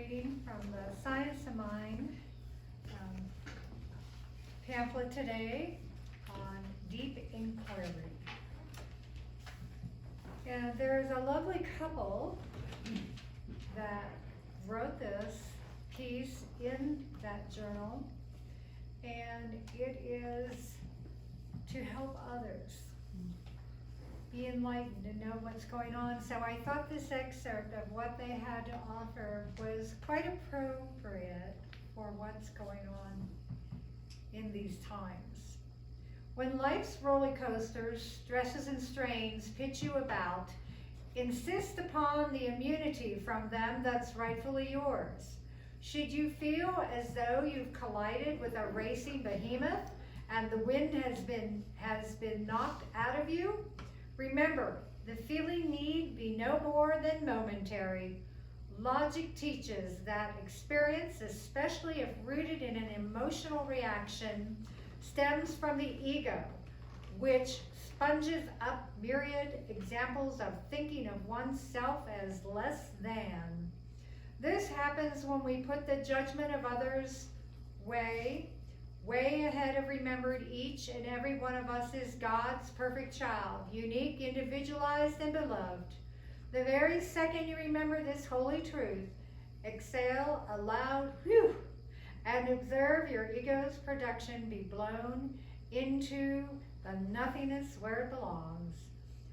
reading from the Science of Mind pamphlet today on deep inquiry. And there's a lovely couple that wrote this piece in that journal, and it is to help others be enlightened and know what's going on. So I thought this excerpt of what they had to offer was quite appropriate for what's going on in these times. When life's roller coasters, stresses and strains pitch you about, insist upon the immunity from them that's rightfully yours. Should you feel as though you've collided with a racing behemoth and the wind has been knocked out of you, remember, the feeling need be no more than momentary. Logic teaches that experience, especially if rooted in an emotional reaction, stems from the ego, which sponges up myriad examples of thinking of oneself as less than. This happens when we put the judgment of others way ahead of remembered each and every one of us is God's perfect child, unique, individualized, and beloved. The very second you remember this holy truth, exhale aloud, whew, and observe your ego's production be blown into the nothingness where it belongs.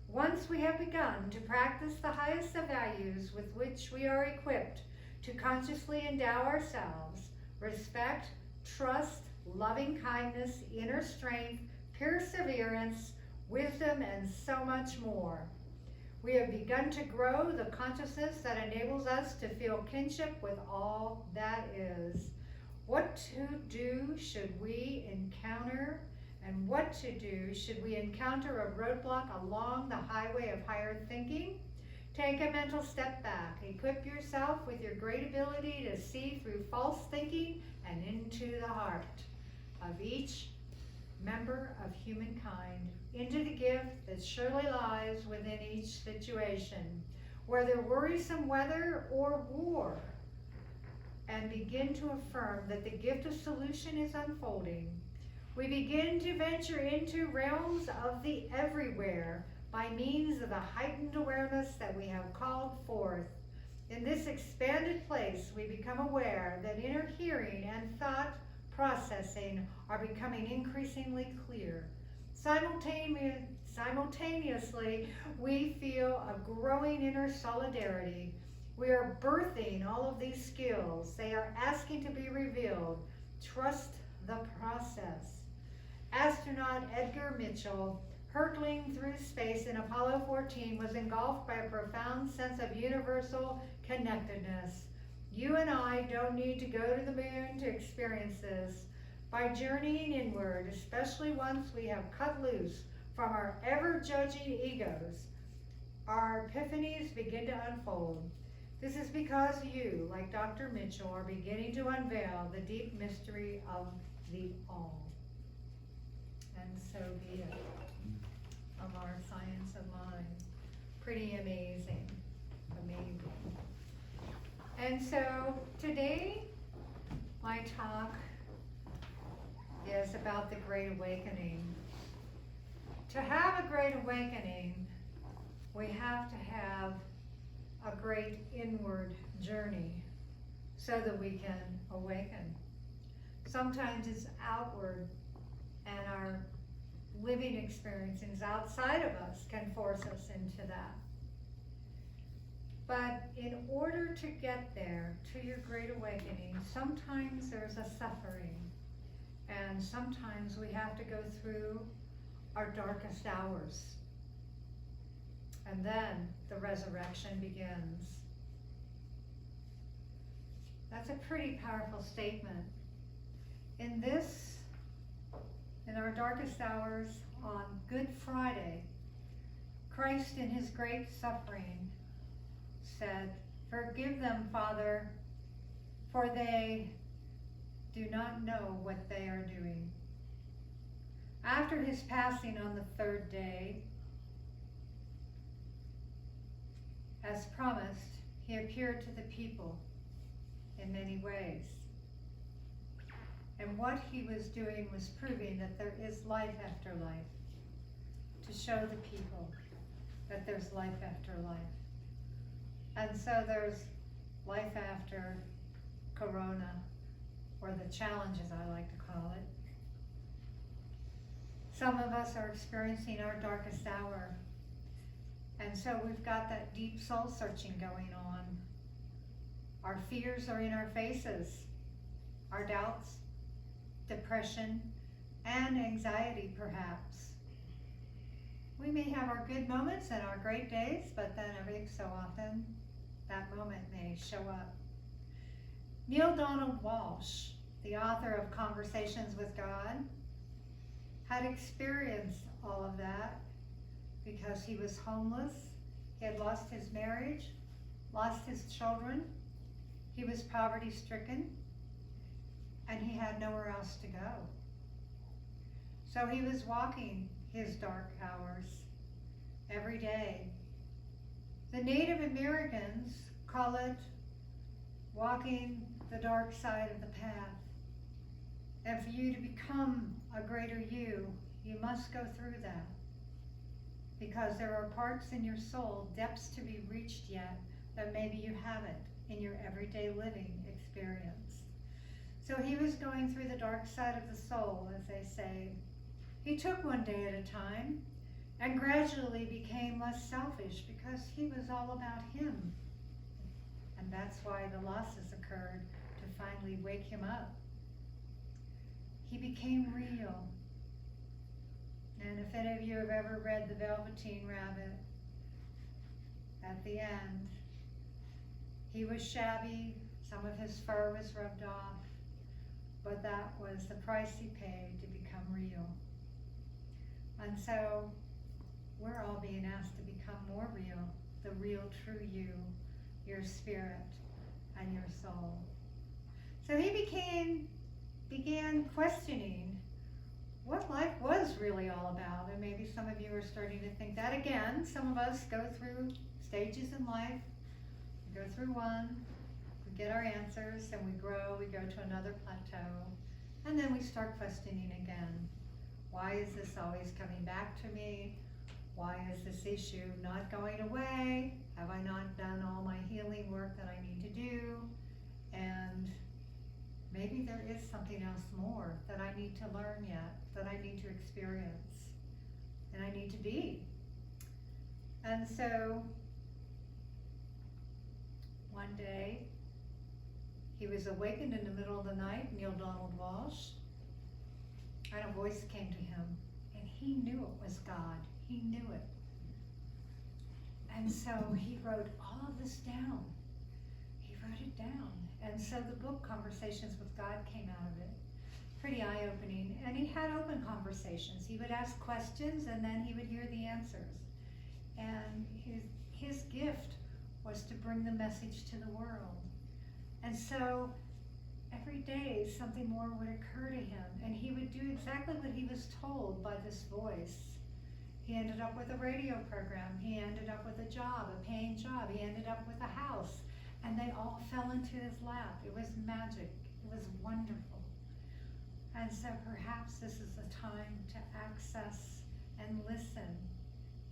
Once we have begun to practice the highest of values with which we are equipped to consciously endow ourselves, respect, trust, loving kindness, inner strength, perseverance, wisdom, and so much more. We have begun to grow the consciousness that enables us to feel kinship with all that is. What to do should we encounter, and what to do should we encounter a roadblock along the highway of higher thinking? Take a mental step back. Equip yourself with your great ability to see through false thinking and into the heart of each member of humankind, into the gift that surely lies within each situation, whether worrisome weather or war, and begin to affirm that the gift of solution is unfolding. We begin to venture into realms of the everywhere by means of the heightened awareness that we have called forth. In this expanded place, we become aware that inner hearing and thought processing are becoming increasingly clear. Simultaneously, we feel a growing inner solidarity. We are birthing all of these skills. They are asking to be revealed. Trust the process. Astronaut Edgar Mitchell, hurtling through space in Apollo 14, was engulfed by a profound sense of universal connectedness. You and I don't need to go to the moon to experience this. By journeying inward, especially once we have cut loose from our ever-judging egos, our epiphanies begin to unfold. This is because you, like Dr. Mitchell, are beginning to unveil the deep mystery of the all. And so be it. From our Science of Mind. Pretty amazing. Amazing. And so today, my talk is about the Great Awakening. To have a Great Awakening, we have to have a great inward journey so that we can awaken. Sometimes it's outward, and our living experiences outside of us can force us into that. But in order to get there, to your Great Awakening, sometimes there's a suffering, and sometimes we have to go through our darkest hours. And then the resurrection begins. That's a pretty powerful statement. In our darkest hours on Good Friday, Christ in his great suffering said, "Forgive them, Father, for they do not know what they are doing." After his passing on the third day, as promised, he appeared to the people in many ways. And what he was doing was proving that there is life after life, to show the people that there's life after life. And so there's life after Corona, or the challenges I like to call it. Some of us are experiencing our darkest hour. And so we've got that deep soul searching going on. Our fears are in our faces, our doubts, depression, and anxiety perhaps. We may have our good moments and our great days, but then every so often, that moment may show up. Neale Donald Walsch, the author of Conversations with God, had experienced all of that because he was homeless, he had lost his marriage, lost his children, he was poverty-stricken, and he had nowhere else to go. So he was walking his dark hours every day. The Native Americans call it walking the dark side of the path. And for you to become a greater you, you must go through that. Because there are parts in your soul, depths to be reached yet, that maybe you haven't in your everyday living experience. So he was going through the dark side of the soul, as they say. He took one day at a time and gradually became less selfish because he was all about him. And that's why the losses occurred, to finally wake him up. He became real. And if any of you have ever read The Velveteen Rabbit, at the end, he was shabby, some of his fur was rubbed off, but that was the price he paid to become real. And so we're all being asked to become more real, the real true you, your spirit and your soul. So he began questioning what life was really all about. And maybe some of you are starting to think that again. Some of us go through stages in life. We go through one, we get our answers, and we grow, we go to another plateau, and then we start questioning again. Why is this always coming back to me? Why is this issue not going away? Have I not done all my healing work that I need to do? And maybe there is something else more that I need to learn yet, that I need to experience, and I need to be. And so one day, he was awakened in the middle of the night, Neale Donald Walsch, and a voice came to him, and he knew it was God. He knew it. And so he wrote all of this down. He wrote it down. And so the book Conversations with God came out of it. Pretty eye-opening. And he had open conversations. He would ask questions and then he would hear the answers. And his gift was to bring the message to the world. And so every day something more would occur to him, and he would do exactly what he was told by this voice. He ended up with a radio program. He ended up with a job, a paying job. He ended up with a house, and they all fell into his lap. It was magic. It was wonderful. And so perhaps this is the time to access and listen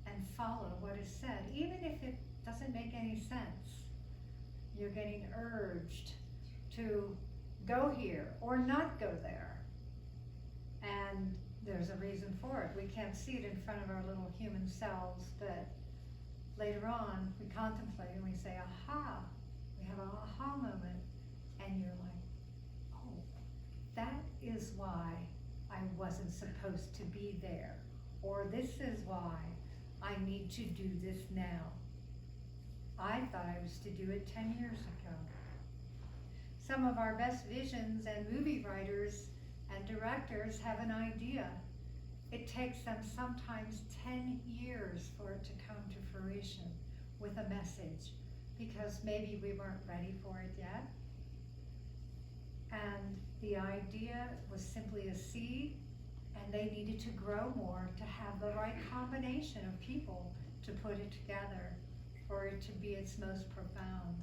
and follow what is said, even if it doesn't make any sense. You're getting urged to go here or not go there. And there's a reason for it. We can't see it in front of our little human selves, but later on we contemplate and we say, aha, we have an aha moment, and you're like, oh, that is why I wasn't supposed to be there, or this is why I need to do this now. I thought I was to do it 10 years ago. Some of our best visions and movie writers and directors have an idea. It takes them sometimes 10 years for it to come to fruition with a message, because maybe we weren't ready for it yet. And the idea was simply a seed, and they needed to grow more to have the right combination of people to put it together for it to be its most profound.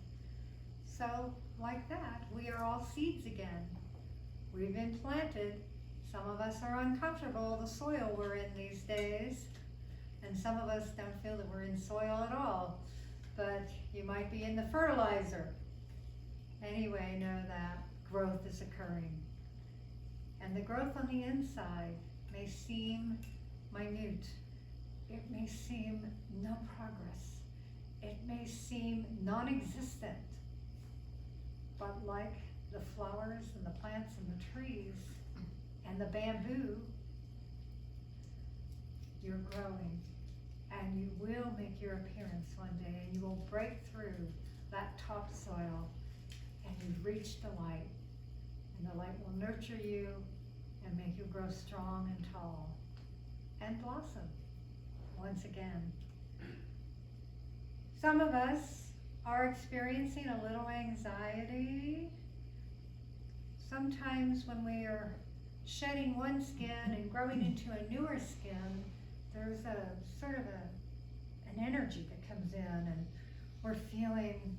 So, like that, we are all seeds again. We've been planted. Some of us are uncomfortable with the soil we're in these days, and some of us don't feel that we're in soil at all, but you might be in the fertilizer. Anyway, know that growth is occurring. And the growth on the inside may seem minute. It may seem no progress. It may seem non-existent. But like the flowers and the plants and the trees and the bamboo, you're growing, and you will make your appearance one day, and you will break through that topsoil, and you've reached the light, and the light will nurture you and make you grow strong and tall and blossom once again. Some of us are experiencing a little anxiety. Sometimes when we are shedding one skin and growing into a newer skin, there's a sort of an energy that comes in, and we're feeling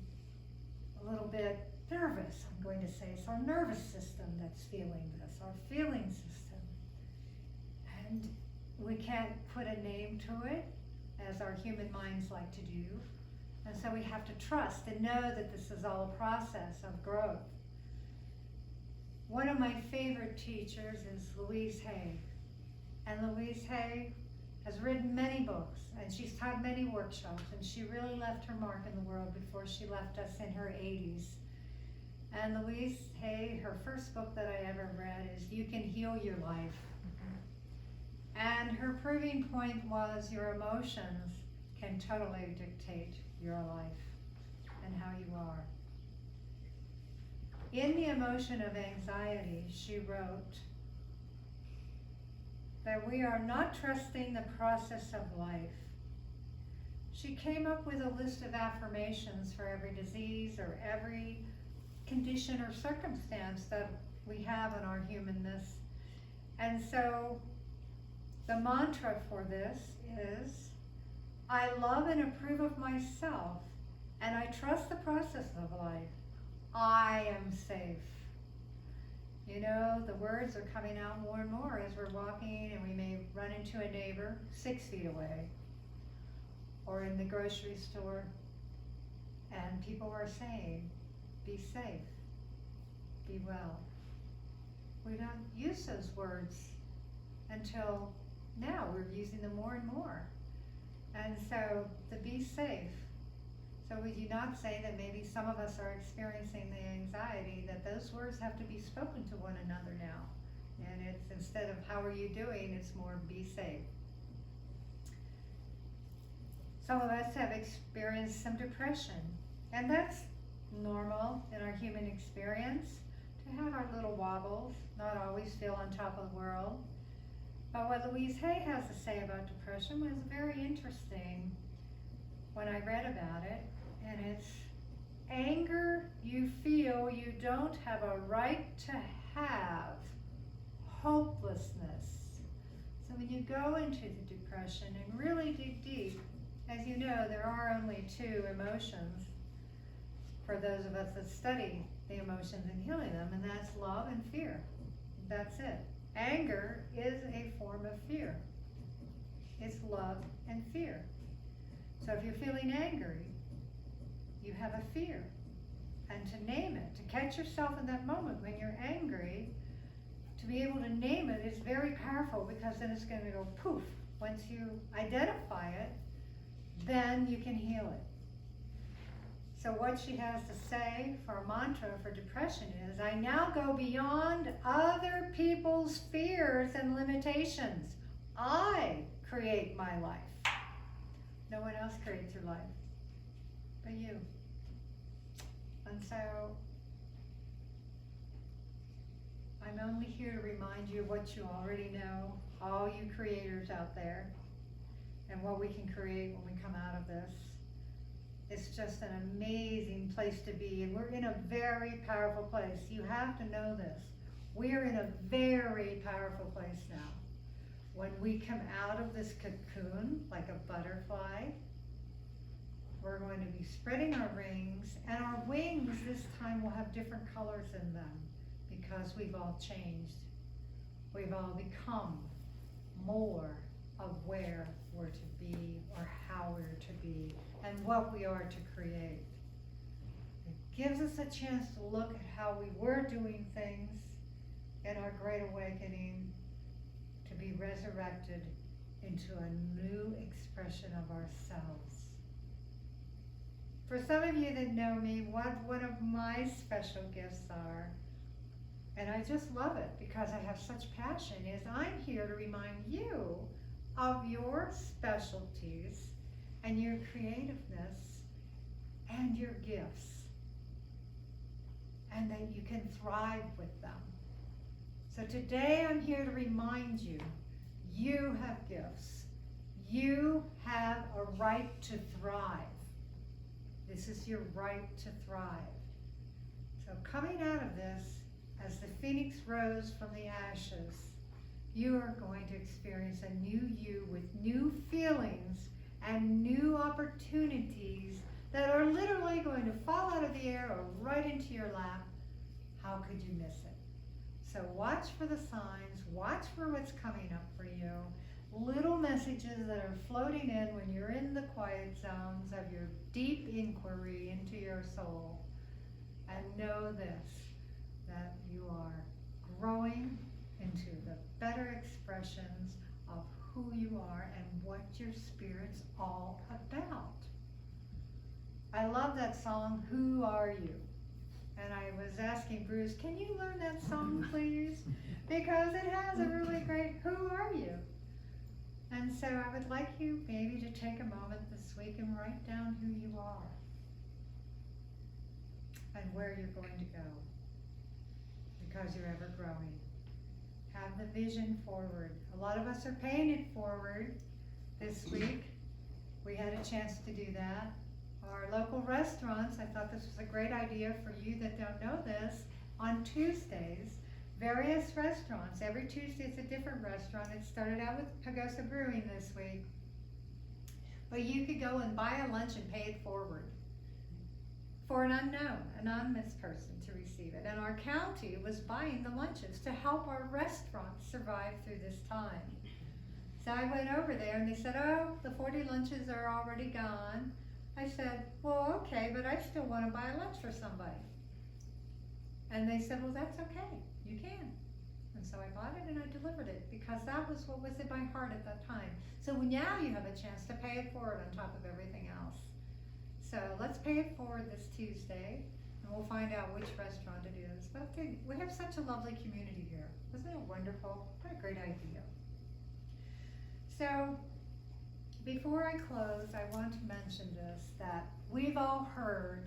a little bit nervous, I'm going to say. It's our nervous system that's feeling this, our feeling system. And we can't put a name to it, as our human minds like to do. And so we have to trust and know that this is all a process of growth. One of my favorite teachers is Louise Hay. And Louise Hay has written many books, and she's taught many workshops, and she really left her mark in the world before she left us in her 80s. And Louise Hay, her first book that I ever read is You Can Heal Your Life. And her proving point was your emotions can totally dictate your life and how you are. In The Emotion of Anxiety, she wrote that we are not trusting the process of life. She came up with a list of affirmations for every disease or every condition or circumstance that we have in our humanness. And so the mantra for this is, I love and approve of myself, and I trust the process of life. I am safe. You know, the words are coming out more and more as we're walking, and we may run into a neighbor 6 feet away, or in the grocery store, and people are saying, be safe, be well. We don't use those words until now. We're using them more and more. And so, to be safe, so we do not say that maybe some of us are experiencing the anxiety, that those words have to be spoken to one another now. And it's, instead of how are you doing, it's more be safe. Some of us have experienced some depression, and that's normal in our human experience, to have our little wobbles, not always feel on top of the world. But what Louise Hay has to say about depression was very interesting when I read about it, and it's anger you feel you don't have a right to have, hopelessness. So when you go into the depression and really dig deep, as you know, there are only 2 emotions for those of us that study the emotions and healing them, and that's love and fear. That's it. Anger is a form of fear. It's love and fear. So if you're feeling angry, you have a fear. And to name it, to catch yourself in that moment when you're angry, to be able to name it is very powerful, because then it's going to go poof. Once you identify it, then you can heal it. So what she has to say for a mantra for depression is, I now go beyond other people's fears and limitations. I create my life. No one else creates your life but you. And so I'm only here to remind you of what you already know, all you creators out there, and what we can create when we come out of this. It's just an amazing place to be, and we're in a very powerful place. You have to know this. We're in a very powerful place now. When we come out of this cocoon, like a butterfly, we're going to be spreading our wings, and our wings this time will have different colors in them because we've all changed. We've all become more of where we're to be or how we're to be and what we are to create. It gives us a chance to look at how we were doing things in our Great Awakening to be resurrected into a new expression of ourselves. For some of you that know me, what one of my special gifts are, and I just love it because I have such passion, is I'm here to remind you of your specialties and your creativeness and your gifts, and that you can thrive with them. So today I'm here to remind you, you have gifts. You have a right to thrive. This is your right to thrive. So coming out of this, as the phoenix rose from the ashes, you are going to experience a new you with new feelings and new opportunities that are literally going to fall out of the air or right into your lap. How could you miss it? So watch for the signs, watch for what's coming up for you, little messages that are floating in when you're in the quiet zones of your deep inquiry into your soul. And know this, that you are growing into the better expressions of who you are and what your spirit's all about. I love that song, Who Are You? And I was asking Bruce, can you learn that song, please? Because it has a really great, who are you? And so I would like you maybe to take a moment this week and write down who you are and where you're going to go, because you're ever growing. Have the vision forward. A lot of us are paying it forward this week. We had a chance to do that. Our local restaurants, I thought this was a great idea for you that don't know this, on Tuesdays, various restaurants. Every Tuesday it's a different restaurant. It started out with Pagosa Brewing this week. But you could go and buy a lunch and pay it forward for an unknown, anonymous person to receive it. And our county was buying the lunches to help our restaurants survive through this time. So I went over there and they said, oh, the 40 lunches are already gone. I said, well, okay, but I still want to buy a lunch for somebody. And they said, well, that's okay, you can. And so I bought it and I delivered it because that was what was in my heart at that time. So now you have a chance to pay it forward on top of everything else. So let's pay it forward this Tuesday and we'll find out which restaurant it is. But we have such a lovely community here. Isn't it wonderful? What a great idea. So before I close, I want to mention this, that we've all heard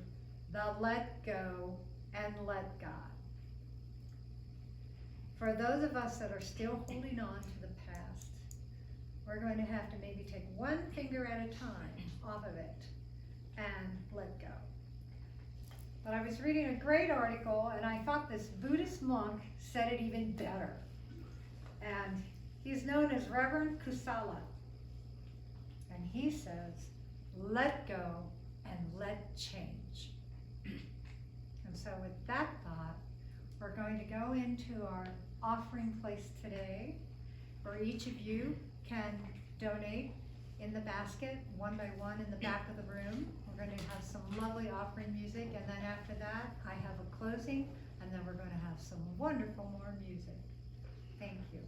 the let go and let God. For those of us that are still holding on to the past, we're going to have to maybe take one finger at a time off of it and let go. But I was reading a great article and I thought this Buddhist monk said it even better. And he's known as Reverend Kusala. And he says, let go and let change. And so with that thought, we're going to go into our offering place today, where each of you can donate in the basket, one by one in the back of the room. We're going to have some lovely offering music, and then after that, I have a closing, and then we're going to have some wonderful more music. Thank you.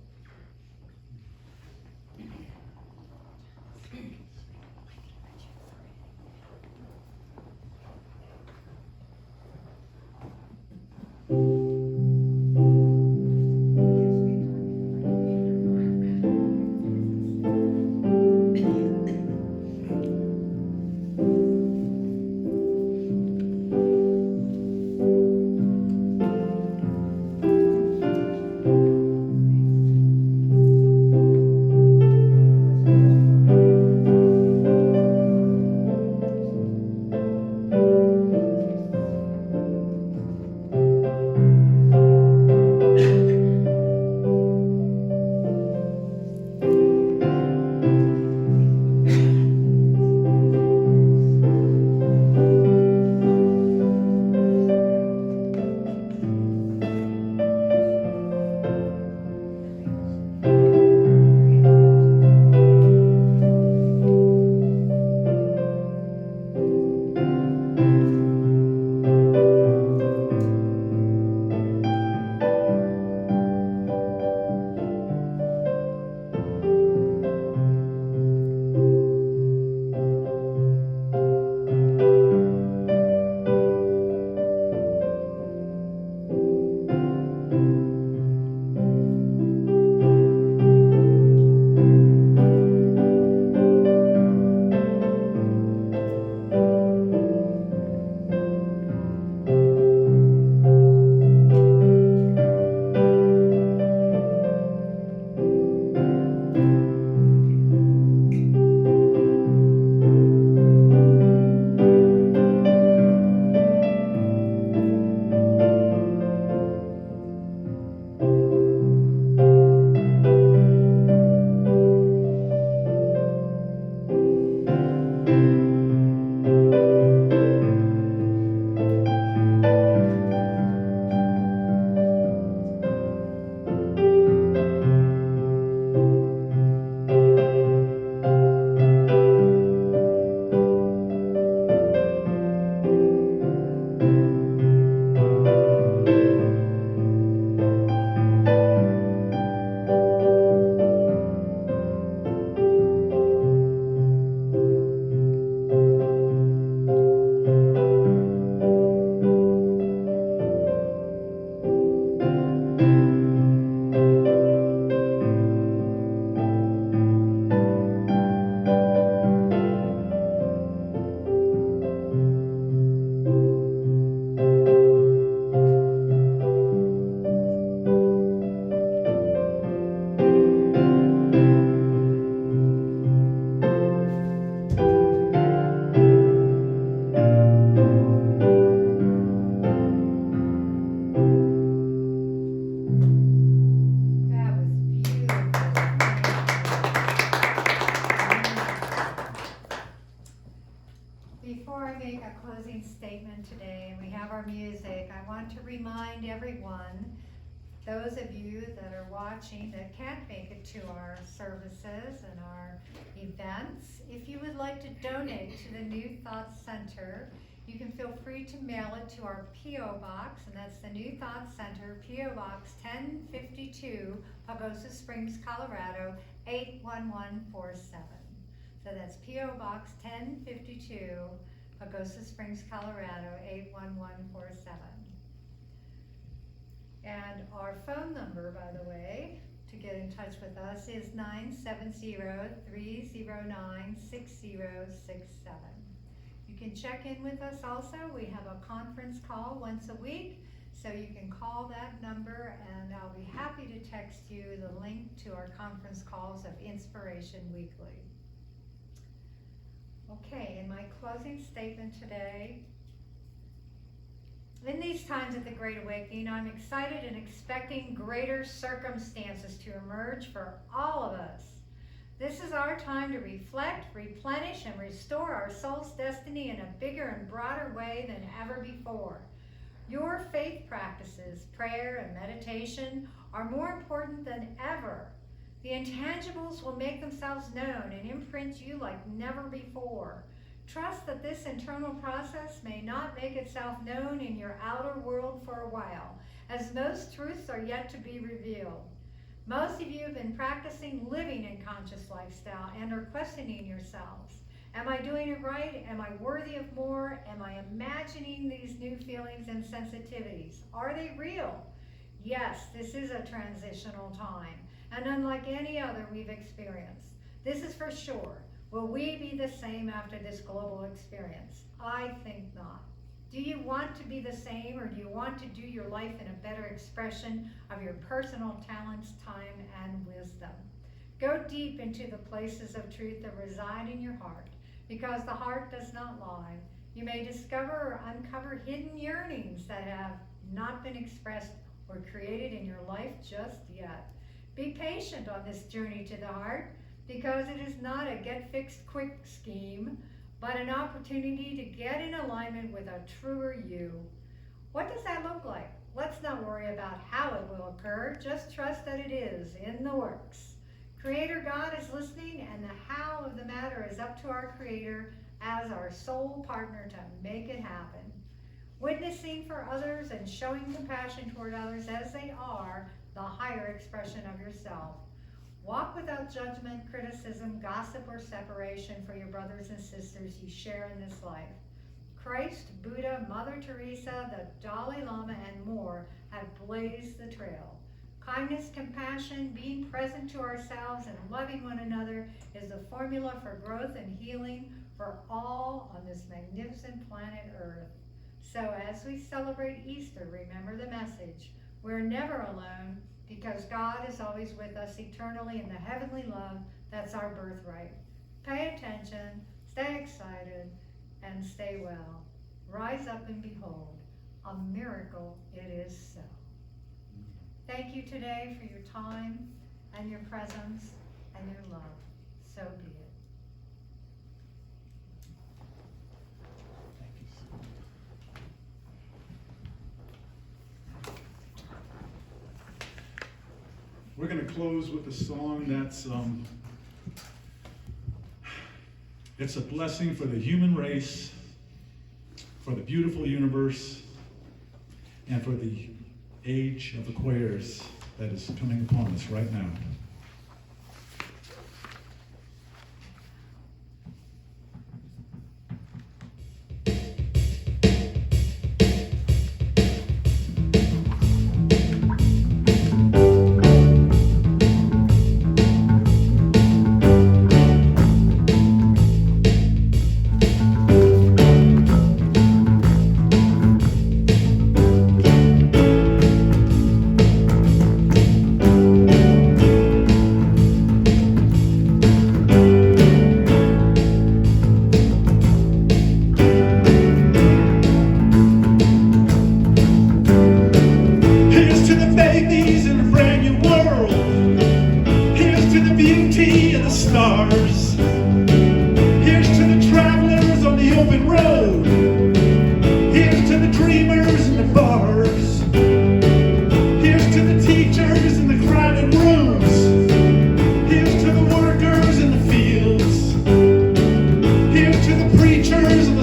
Before I make a closing statement today, and we have our music, I want to remind everyone, those of you that are watching that can't make it to our services and our events, if you would like to donate to the New Thought Center, you can feel free to mail it to our P.O. Box, and that's the New Thought Center, P.O. Box 1052, Pagosa Springs, Colorado, 81147. So that's P.O. Box 1052, Pagosa Springs, Colorado, 81147. And our phone number, by the way, to get in touch with us is 970-309-6067. You can check in with us also. We have a conference call once a week, so you can call that number and I'll be happy to text you the link to our conference calls of Inspiration Weekly. Okay, in my closing statement today, in these times of the Great Awakening, I'm excited and expecting greater circumstances to emerge for all of us. This is our time to reflect, replenish, and restore our soul's destiny in a bigger and broader way than ever before. Your faith practices, prayer and meditation, are more important than ever. The intangibles will make themselves known and imprint you like never before. Trust that this internal process may not make itself known in your outer world for a while, as most truths are yet to be revealed. Most of you have been practicing living in conscious lifestyle and are questioning yourselves. Am I doing it right? Am I worthy of more? Am I imagining these new feelings and sensitivities? Are they real? Yes, this is a transitional time, and unlike any other we've experienced. This is for sure. Will we be the same after this global experience? I think not. Do you want to be the same, or do you want to do your life in a better expression of your personal talents, time, and wisdom? Go deep into the places of truth that reside in your heart, because the heart does not lie. You may discover or uncover hidden yearnings that have not been expressed or created in your life just yet. Be patient on this journey to the heart, because it is not a get-fixed-quick scheme, but an opportunity to get in alignment with a truer you. What does that look like? Let's not worry about how it will occur, just trust that it is in the works. Creator God is listening, and the how of the matter is up to our Creator as our soul partner to make it happen. Witnessing for others and showing compassion toward others as they are the higher expression of yourself. Walk without judgment, criticism, gossip, or separation for your brothers and sisters you share in this life. Christ, Buddha, Mother Teresa, the Dalai Lama, and more have blazed the trail. Kindness, compassion, being present to ourselves, and loving one another is the formula for growth and healing for all on this magnificent planet Earth. So as we celebrate Easter, remember the message. We're never alone, because God is always with us eternally in the heavenly love that's our birthright. Pay attention, stay excited, and stay well. Rise up and behold, a miracle it is so. Thank you today for your time and your presence and your love. So be it. We're going to close with a song that's, it's a blessing for the human race, for the beautiful universe, and for the age of Aquarius that is coming upon us right now.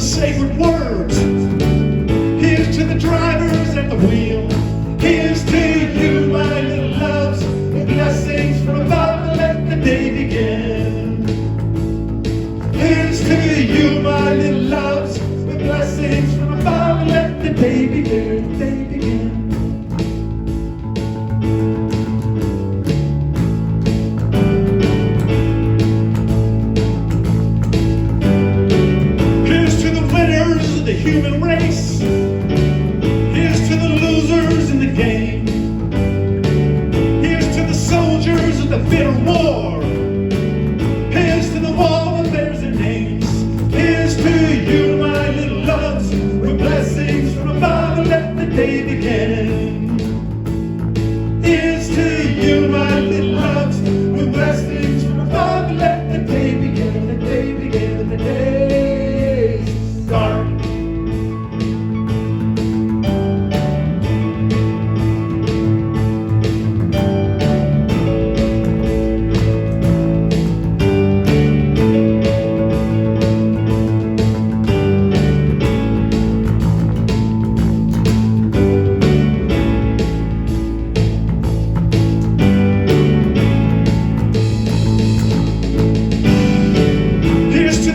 sacred words. Here's to the drivers at the wheel. Here's to you, my little loves, with blessings from above. Let the day begin. Here's to you, my little loves, with blessings from above. Let the day begin. Day begin. The human race. Here's to the losers in the game. Here's to the soldiers of the bitter war. Here's to the wall that bears their names. Here's to you, my little loves, with blessings from above. And let the day begin. Here's to you, my little loves, with blessings from above. And let the day begin. The day begin. The day start.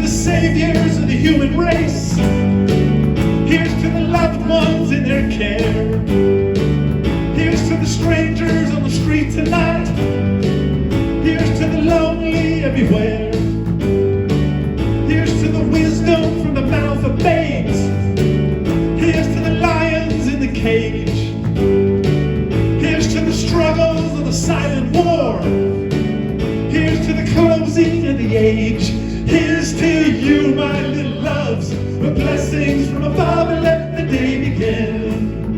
Saviors of the human race. Here's to the loved ones in their care. Here's to the strangers on the street tonight. Here's to the lonely everywhere. Here's to the wisdom from the mouth of babes. Here's to the lions in the cage. Here's to the struggles of the silent war. Here's to the closing of the age. Here's to you, my little loves, with blessings from above. And let the day begin.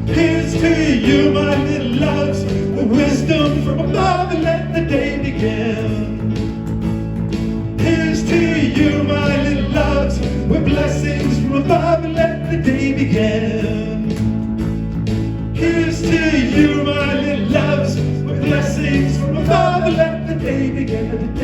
Here's to you, my little loves, with wisdom from above. And let the day begin. Here's to you, my little loves, with blessings from above. And let the day begin. Here's to you, my little loves, with blessings from above. And let the day begin.